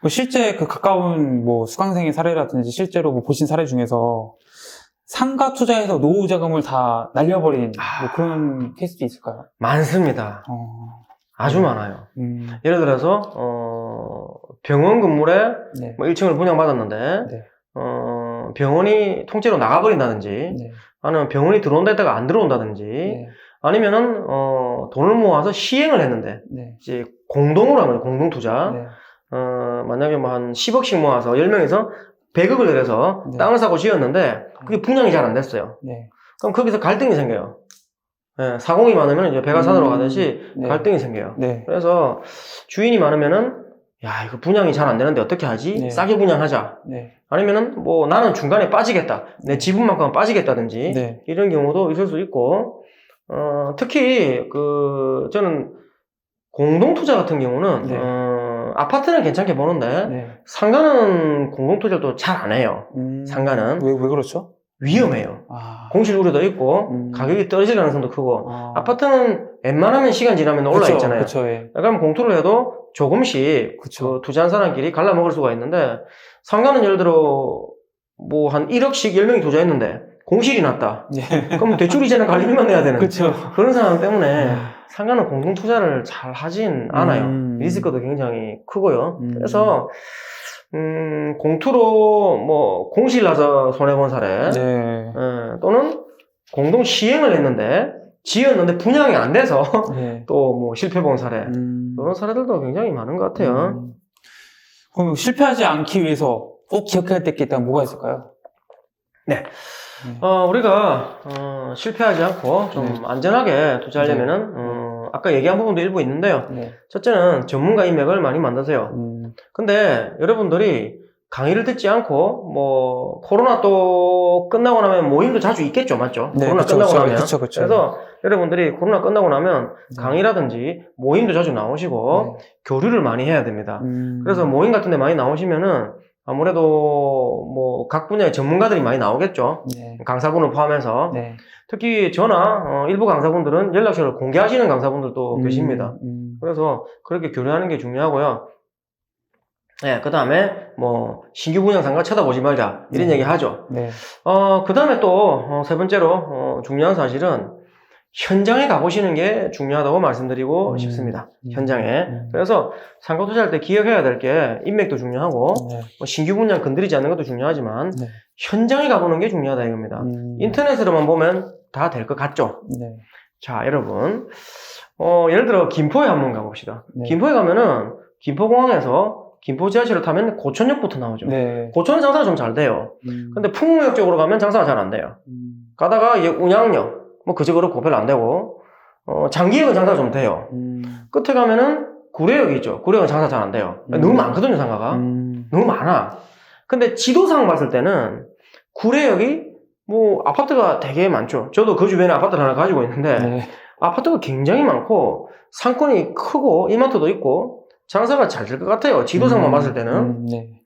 실제 그 가까운 뭐 수강생의 사례라든지 실제로 뭐 보신 사례 중에서 상가 투자해서 노후 자금을 다 날려버린 뭐 그런 케이스도 있을까요? 많습니다. 아주 많아요. 예를 들어서 병원 건물에 네. 뭐 1층을 분양받았는데 네. 병원이 통째로 나가버린다든지 네. 아니면 병원이 들어온다 했다가 안 들어온다든지 네. 아니면은 돈을 모아서 시행을 했는데 네. 이제 공동으로 하면 공동 투자 네. 만약에 뭐 한 10억씩 모아서 10명에서 100억을 들여서 네. 땅을 사고 지었는데 그게 분양이 잘 안 됐어요. 네. 그럼 거기서 갈등이 생겨요. 예, 사공이 많으면 이제 배가 산으로 가듯이 네. 갈등이 생겨요. 네. 그래서 주인이 많으면은 야 이거 분양이 잘 안 되는데 어떻게 하지? 네. 싸게 분양하자. 네. 아니면은 뭐 나는 중간에 빠지겠다. 내 지분만큼은 빠지겠다든지 네. 이런 경우도 있을 수 있고 특히 저는 공동투자 같은 경우는 네. 아파트는 괜찮게 보는데 네. 상가는 공동투자를 또 잘 안 해요. 상가는 왜 그렇죠? 위험해요. 공실 우려도 있고 가격이 떨어질 가능성도 크고 아파트는 웬만하면 시간 지나면 올라 있잖아요. 그쵸, 예. 그럼 공투를 해도 조금씩 그쵸. 투자한 사람끼리 갈라먹을 수가 있는데 상가는 예를 들어 뭐 한 1억씩 10명이 투자했는데 공실이 났다. 네. 그럼 대출 이자는 관리비만 내야 되는 그쵸. 그런 상황 때문에 상가는 공동 투자를 잘 하진 않아요. 리스크도 굉장히 크고요. 그래서 공투로 뭐 공실 나서 손해본 사례 네. 또는 공동 시행을 했는데 지었는데 분양이 안 돼서 네. 또 뭐 실패본 사례 그런 사례들도 굉장히 많은 것 같아요. 그럼 실패하지 않기 위해서 꼭 기억해야 될 게 있다면 뭐가 있을까요? 네. 우리가 실패하지 않고 좀 안전하게 투자하려면은 아까 얘기한 부분도 일부 있는데요. 네. 첫째는 전문가 인맥을 많이 만드세요. 근데 여러분들이 강의를 듣지 않고 뭐 코로나 또 끝나고 나면 모임도 자주 있겠죠, 맞죠? 네, 코로나 그쵸, 끝나고 그쵸, 나면. 그쵸, 그쵸. 그래서 여러분들이 코로나 끝나고 나면 강의라든지 모임도 자주 나오시고 교류를 많이 해야 됩니다. 그래서 모임 같은 데 많이 나오시면은 아무래도 뭐 각 분야의 전문가들이 많이 나오겠죠. 네. 강사분을 포함해서. 네. 특히 저나 일부 강사분들은 연락처를 공개하시는 강사분들도 계십니다. 그래서 그렇게 교류하는 게 중요하고요. 네, 그 다음에 뭐 신규 분양 상가 쳐다보지 말자 이런 얘기 하죠. 네. 그 다음에 또 세 번째로 중요한 사실은 현장에 가보시는 게 중요하다고 말씀드리고 싶습니다. 현장에. 그래서 상가 투자할 때 기억해야 될 게 인맥도 중요하고 뭐 신규 분양 건드리지 않는 것도 중요하지만 현장에 가보는 게 중요하다 이겁니다. 인터넷으로만 보면 다 될 것 같죠? 네. 자, 여러분 예를 들어 김포에 한번 가봅시다. 네. 김포에 가면은 김포공항에서 김포 지하철을 타면 고천역부터 나오죠. 네. 고천은 장사가 좀 잘 돼요. 근데 풍무역 쪽으로 가면 장사가 잘 안 돼요. 가다가 이제 운양역 뭐 그저 그렇고 별로 안 되고 장기역은 장사가 좀 돼요. 끝에 가면은 구례역이 있죠. 구례역은 장사 잘 안 돼요. 너무 많거든요, 상가가. 너무 많아. 근데 지도상 봤을 때는 구례역이 뭐 아파트가 되게 많죠. 저도 그 주변에 아파트를 하나 가지고 있는데 네. 아파트가 굉장히 많고 상권이 크고 이마트도 있고 장사가 잘 될 것 같아요. 지도상만 봤을 때는. 네.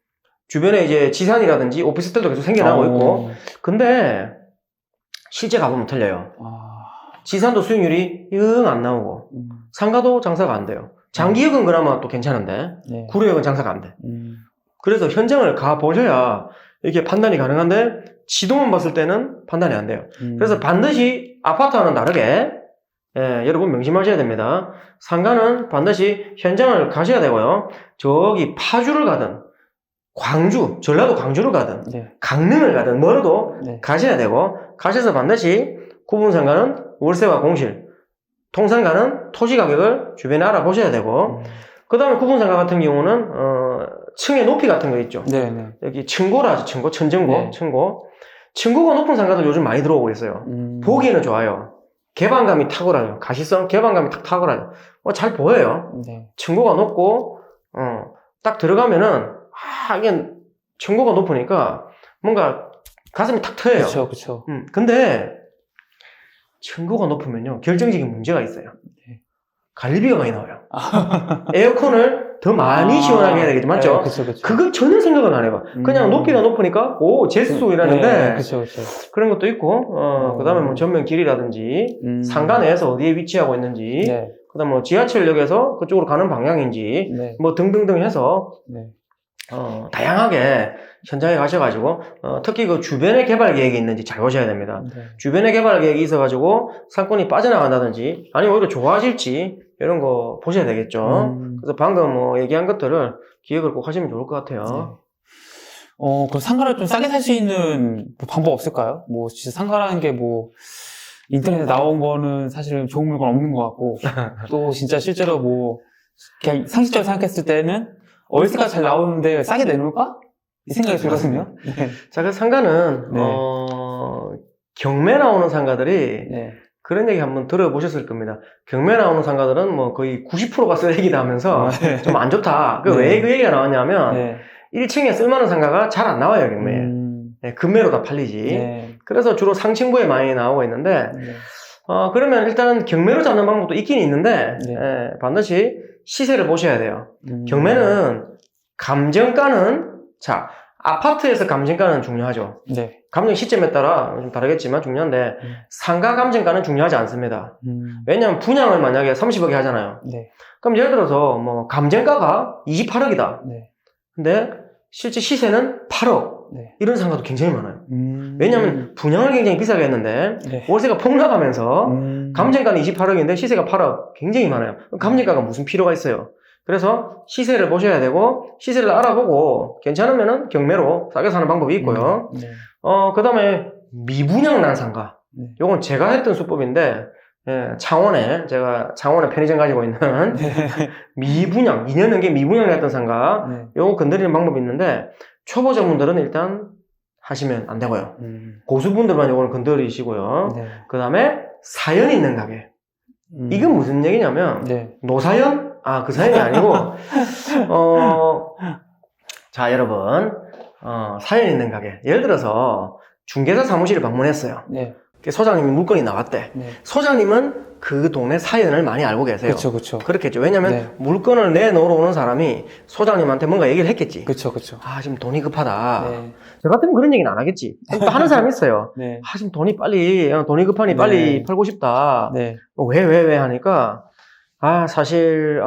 주변에 이제 지산이라든지 오피스텔도 계속 생겨나고 있고. 근데 실제 가보면 틀려요. 지산도 수익률이 영 안 나오고 상가도 장사가 안 돼요. 장기역은 그나마 또 괜찮은데 네. 구례역은 장사가 안 돼. 그래서 현장을 가보셔야 이게 판단이 가능한데 지도만 봤을 때는 판단이 안 돼요. 그래서 반드시 아파트와는 다르게 여러분 명심하셔야 됩니다. 상가는 반드시 현장을 가셔야 되고요. 저기 파주를 가든 광주, 전라도 광주를 가든 네. 강릉을 가든 멀어도 네. 가셔야 되고 가셔서 반드시 구분상가는 월세와 공실, 통상가는 토지 가격을 주변에 알아보셔야 되고 그 다음에 구분상가 같은 경우는 층의 높이 같은 거 있죠. 네. 네. 여기 층고라 하죠. 층고, 천정고, 네. 층고가 높은 상가들 요즘 많이 들어오고 있어요. 보기에는 좋아요. 개방감이 탁월해요. 가시성 개방감이 탁월해요. 잘 보여요. 네. 층고가 높고 딱 들어가면은 이게 층고가 높으니까 뭔가 가슴이 탁 트여요. 그쵸, 그쵸. 근데 층고가 높으면요 결정적인 문제가 있어요. 네. 관리비가 많이 나와요. 에어컨을 더 많이 시원하게 해야 되겠죠, 맞죠? 네, 그쵸, 그쵸. 그거 전혀 생각을 안 해봐. 그냥 높이가 높으니까 제수 이라는데 네, 그쵸, 그쵸. 그런 것도 있고 그 다음에 뭐 전면 길이라든지 상가 내에서 어디에 위치하고 있는지 네. 그 다음에 뭐 지하철역에서 그쪽으로 가는 방향인지 네. 뭐 등등등 해서 네. 다양하게 현장에 가셔가지고 특히 그 주변에 개발 계획이 있는지 잘 보셔야 됩니다. 네. 주변에 개발 계획이 있어가지고 상권이 빠져나간다든지 아니면 오히려 좋아질지 이런 거 보셔야 되겠죠. 그래서 방금 뭐 얘기한 것들을 기억을 꼭 하시면 좋을 것 같아요. 네. 그럼 상가를 좀 싸게 살 수 있는 뭐 방법 없을까요? 뭐 진짜 상가라는 게 뭐 인터넷에 나온 거는 사실 좋은 물건 없는 것 같고 또 진짜 실제로 뭐 그냥 상식적으로 생각했을 때는 월세가 잘 나오는데 싸게 내놓을까? 이 생각이 들거든요. 네. 자, 그 상가는 네. 경매 나오는 상가들이 네. 그런 얘기 한번 들어보셨을 겁니다. 경매 나오는 상가들은 뭐 거의 90%가 쓰레기다 하면서 네. 좀 안 좋다. 네. 왜 그 얘기가 나왔냐면 네. 1층에 쓸만한 상가가 잘 안 나와요, 경매에. 네, 금매로 다 팔리지. 네. 그래서 주로 상층부에 많이 나오고 있는데 네. 그러면 일단 경매로 잡는 방법도 있긴 있는데 네. 반드시 시세를 보셔야 돼요. 경매는 감정가는 자 아파트에서 감정가는 중요하죠. 네. 감정 시점에 따라 좀 다르겠지만 중요한데 상가 감정가는 중요하지 않습니다. 왜냐하면 분양을 만약에 30억에 하잖아요. 네. 그럼 예를 들어서 뭐 감정가가 28억이다. 네. 근데 실제 시세는 8억. 네. 이런 상가도 굉장히 많아요. 왜냐하면 분양을 굉장히 비싸게 했는데 네. 월세가 폭락하면서 감정가는 28억인데 시세가 8억. 굉장히 많아요. 감정가가 무슨 필요가 있어요. 그래서 시세를 보셔야 되고 시세를 알아보고 괜찮으면은 경매로 싸게 사는 방법이 있고요. 네. 그 다음에 미분양 난 상가. 네. 요건 제가 했던 수법인데 제가 창원에 편의점 가지고 있는 미분양 2년 넘게 미분양을 했던 상가 네. 요거 건드리는 방법이 있는데 초보자분들은 일단 하시면 안 되고요. 고수분들만 요거는 건드리시고요. 네. 그 다음에 사연 있는 가게. 이건 무슨 얘기냐면 네. 노사연? 그 사연이 아니고 자 여러분 사연 있는 가게 예를 들어서 중개사 사무실을 방문했어요. 네. 소장님이 물건이 나왔대. 네. 소장님은 그 동네 사연을 많이 알고 계세요. 그쵸, 그쵸. 그렇겠죠. 왜냐면 네. 물건을 내놓으러 오는 사람이 소장님한테 뭔가 얘기를 했겠지. 그쵸, 그쵸. 지금 돈이 급하다. 네. 저 같으면 그런 얘기는 안 하겠지. 또 하는 사람이 있어요. 네. 지금 돈이 급하니 빨리 팔고 싶다. 네. 왜 하니까 사실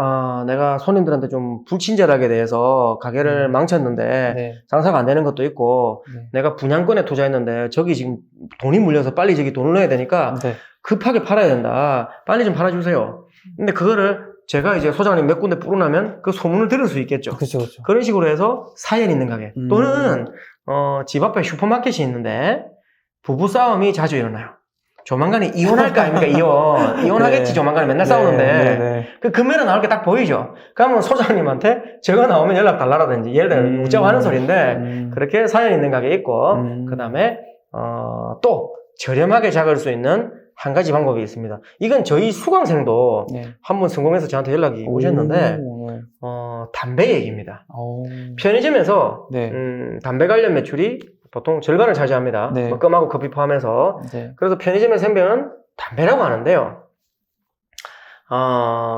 내가 손님들한테 좀 불친절하게 대해서 가게를 망쳤는데 네. 장사가 안 되는 것도 있고 네. 내가 분양권에 투자했는데 저기 지금 돈이 물려서 빨리 저기 돈을 내야 되니까 네. 급하게 팔아야 된다. 빨리 좀 팔아주세요. 근데 그거를 제가 이제 소장님 몇 군데 뿌려나면 그 소문을 들을 수 있겠죠. 그쵸, 그쵸. 그런 식으로 해서 사연 있는 가게 또는 집 앞에 슈퍼마켓이 있는데 부부싸움이 자주 일어나요. 조만간에 이혼할 거 아닙니까? 이혼하겠지. 네. 조만간에 맨날 네. 싸우는데 네. 네. 그 금매로 나올 게 딱 보이죠. 그러면 소장님한테 저거 나오면 연락 달라라든지 예를 들어 웃자고 하는 소리인데 그렇게 사연 있는 가게 있고 그 다음에 또 저렴하게 잡을 수 있는 한 가지 방법이 있습니다. 이건 저희 수강생도 네. 한번 성공해서 저한테 연락이 오셨는데 담배 얘기입니다. 편의점에서 네. 담배 관련 매출이 보통 절반을 차지합니다. 네. 뭐 껌하고 커피 포함해서. 네. 그래서 편의점의 생명은 담배라고 하는데요.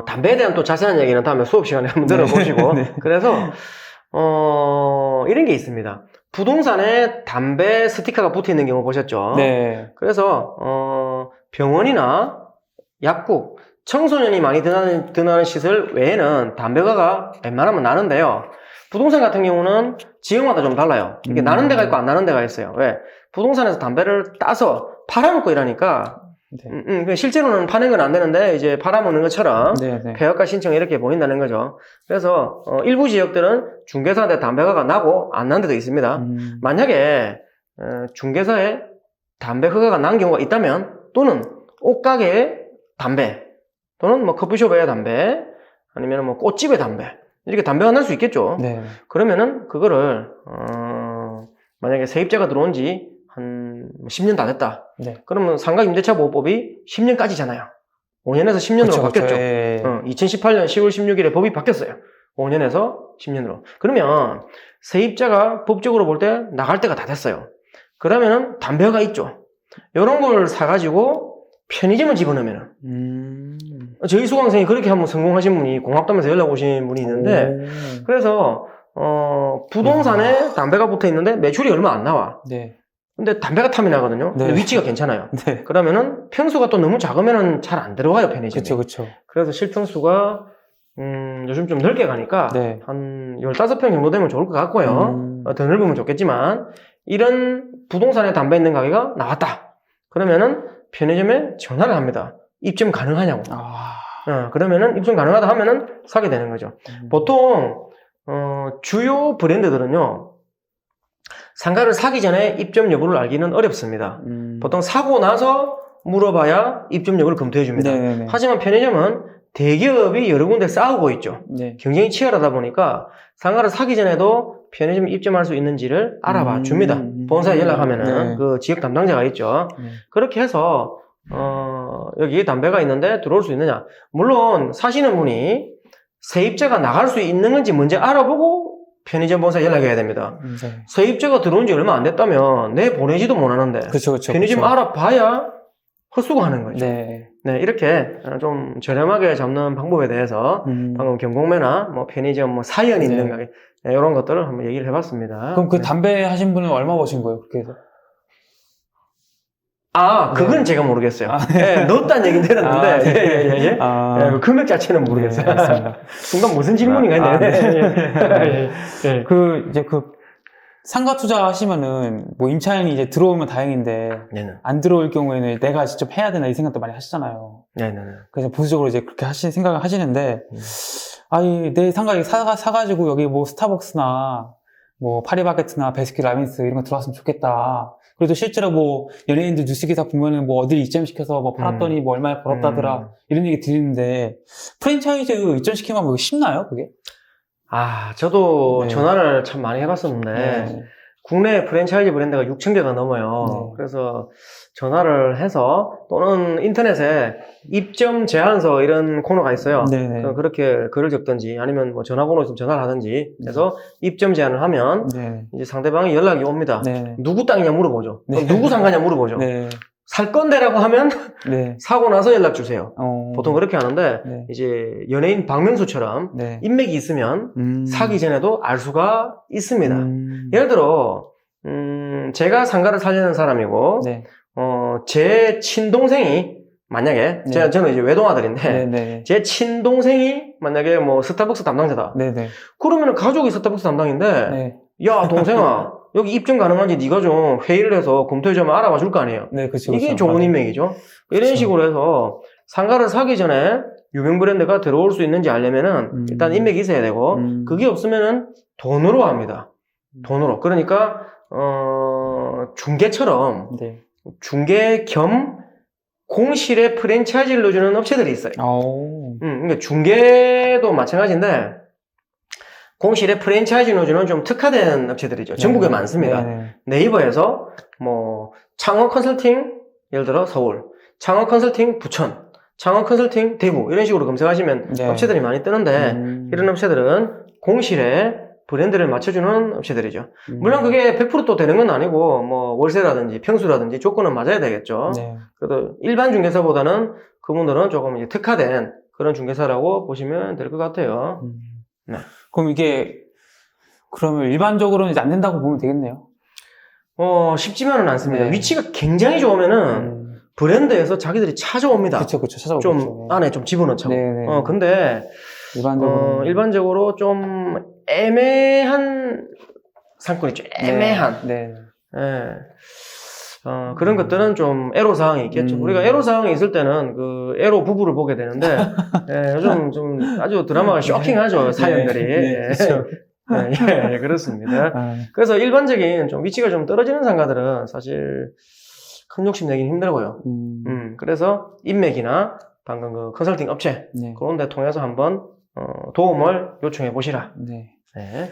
담배에 대한 또 자세한 얘기는 다음에 수업 시간에 한번 들어보시고. 네. 그래서 이런 게 있습니다. 부동산에 담배 스티커가 붙어 있는 경우 보셨죠? 네. 그래서 병원이나 약국, 청소년이 많이 드나는 시설 외에는 담배가가 웬만하면 나는데요. 부동산 같은 경우는 지역마다 좀 달라요. 이게 나는 데가 있고 안 나는 데가 있어요. 왜? 부동산에서 담배를 따서 팔아먹고 이러니까 네. 실제로는 파는 건 안 되는데 이제 팔아먹는 것처럼 네. 네. 폐업가 신청이 이렇게 보인다는 거죠. 그래서 일부 지역들은 중개사한테 담배가가 나고 안 난 데도 있습니다. 만약에 중개사에 담배 허가가 난 경우가 있다면 또는 옷가게에 담배 또는 뭐 커피숍에 담배 아니면 뭐 꽃집에 담배 이렇게 담배가 날 수 있겠죠. 네. 그러면은 그거를 만약에 세입자가 들어온 지 한 10년 다 됐다. 네. 그러면 상가 임대차 보호법이 10년까지잖아요. 5년에서 10년으로 그쵸, 바뀌었죠. 예. 2018년 10월 16일에 법이 바뀌었어요. 5년에서 10년으로. 그러면 세입자가 법적으로 볼 때 나갈 때가 다 됐어요. 그러면은 담배가 있죠. 이런 걸 사가지고 편의점을 집어넣으면은 저희 수강생이 그렇게 한번 성공하신 분이 공합담에서 연락 오신 분이 있는데 그래서 부동산에 담배가 붙어 있는데 매출이 얼마 안 나와. 네. 근데 담배가 탐이 나거든요. 네. 근데 위치가 괜찮아요. 네. 그러면은 평수가 또 너무 작으면은 잘 안 들어가요, 편의점이. 그쵸, 그쵸. 그래서 실평수가 요즘 좀 넓게 가니까 네. 한 15평 정도 되면 좋을 것 같고요. 더 넓으면 좋겠지만 이런 부동산에 담배 있는 가게가 나왔다. 그러면은 편의점에 전화를 합니다. 입점 가능하냐고. 그러면은 입점 가능하다 하면은 사게 되는 거죠. 보통 주요 브랜드들은요. 상가를 사기 전에 입점 여부를 알기는 어렵습니다. 보통 사고 나서 물어봐야 입점 여부를 검토해 줍니다. 네네네. 하지만 편의점은 대기업이 여러 군데 싸우고 있죠. 네. 경쟁이 치열하다 보니까 상가를 사기 전에도 편의점 입점할 수 있는지를 알아봐 줍니다. 본사에 연락하면은 네. 그 지역 담당자가 있죠. 네. 그렇게 해서 여기 담배가 있는데 들어올 수 있느냐. 물론 사시는 분이 세입자가 나갈 수 있는 건지 먼저 알아보고 편의점 본사에 연락해야 됩니다. 네. 세입자가 들어온 지 얼마 안 됐다면 내 보내지도 못하는데 그쵸. 편의점 알아봐야 헛수고하는 거죠. 네. 네, 이렇게 좀 저렴하게 잡는 방법에 대해서 방금 경공매나 뭐 편의점 뭐 사연 있는 네. 가게 이런 것들을 한번 얘기를 해봤습니다. 그럼 그 네. 담배 하신 분은 얼마 버신 거예요? 그렇게 해서? 그건 네. 제가 모르겠어요. 네, 넣었다는 얘기는 들었는데 예. 그 금액 자체는 모르겠어요. 네, 알겠습니다. 순간 무슨 질문인가 했네. 예. 이제 상가 투자 하시면은, 뭐, 임차인이 이제 들어오면 다행인데, 네네. 안 들어올 경우에는 내가 직접 해야 되나 이 생각도 많이 하시잖아요. 네네. 그래서 보수적으로 이제 그렇게 생각을 하시는데, 내 상가에 사가지고 여기 뭐 스타벅스나, 뭐, 파리바게트나 베스킨라빈스 이런 거 들어왔으면 좋겠다. 그래도 실제로 뭐, 연예인들 뉴스기사 보면은 뭐, 어딜 입점시켜서 뭐, 팔았더니 뭐, 얼마에 벌었다더라. 이런 얘기 들리는데, 프랜차이즈 입점시키면 뭐, 이거 쉽나요, 그게? 저도 네. 전화를 참 많이 해봤었는데, 네. 국내 프랜차이즈 브랜드가 6,000개가 넘어요. 네. 그래서 전화를 해서 또는 인터넷에 입점 제안서 이런 코너가 있어요. 네네. 그렇게 글을 적든지 아니면 뭐 전화번호 있으면 전화를 하든지 해서 입점 제안을 하면 네. 이제 상대방이 연락이 옵니다. 네. 누구 땅이냐 물어보죠. 네. 누구 상가냐 물어보죠. 네. 살 건데라고 하면 네. 사고 나서 연락 주세요. 보통 그렇게 하는데 네. 이제 연예인 박명수처럼 네. 인맥이 있으면 사기 전에도 알 수가 있습니다. 예를 들어 제가 상가를 살리는 사람이고 네. 제 친동생이 만약에 네. 저는 이제 외동아들인데 네. 제 친동생이 만약에 뭐 스타벅스 담당자다. 네. 그러면 가족이 스타벅스 담당인데 네. 야 동생아 여기 입점 가능한지 네가 좀 회의를 해서 검토해주면 알아봐 줄 거 아니에요. 네, 그쵸. 이게 좋은 인맥이죠. 이런 그쵸. 식으로 해서 상가를 사기 전에 유명 브랜드가 들어올 수 있는지 알려면은 일단 인맥이 있어야 되고 그게 없으면은 돈으로 합니다. 돈으로. 그러니까 중개처럼 네. 중개 겸 공실에 프랜차이즈를 넣어주는 업체들이 있어요. 그러니까 중개도 마찬가지인데 공실에 프랜차이즈 넣어주는 좀 특화된 업체들이죠. 전국에 많습니다. 네. 네이버에서 뭐 창업 컨설팅 예를 들어 서울, 창업 컨설팅 부천, 창업 컨설팅 대구 이런 식으로 검색하시면 네. 업체들이 많이 뜨는데 이런 업체들은 공실에 브랜드를 맞춰주는 업체들이죠. 물론 그게 100% 되는 건 아니고 뭐 월세라든지 평수라든지 조건은 맞아야 되겠죠. 네. 그래도 일반 중개사보다는 그분들은 조금 이제 특화된 그런 중개사라고 보시면 될 것 같아요. 네. 그럼 이게 그러면 일반적으로는 이제 안 된다고 보면 되겠네요. 쉽지만은 않습니다. 네. 위치가 굉장히 좋으면은 브랜드에서 자기들이 찾아옵니다. 그쵸. 찾아오겠죠. 좀 안에 좀 집어넣자고. 네네. 근데 일반적으로 좀 애매한 상권 있죠. 애매한. 네. 그런 것들은 좀 애로사항이 있겠죠. 우리가 애로사항이 있을 때는 그 애로 부부를 보게 되는데, 요즘 좀 아주 드라마가 쇼킹하죠, 사연들이. 네, 그렇죠. 예, 그렇습니다. 그래서 일반적인 좀 위치가 좀 떨어지는 상가들은 사실 큰 욕심 내긴 힘들고요. 그래서 인맥이나 방금 그 컨설팅 업체, 네. 그런 데 통해서 한번 도움을 요청해 보시라. 네. 네.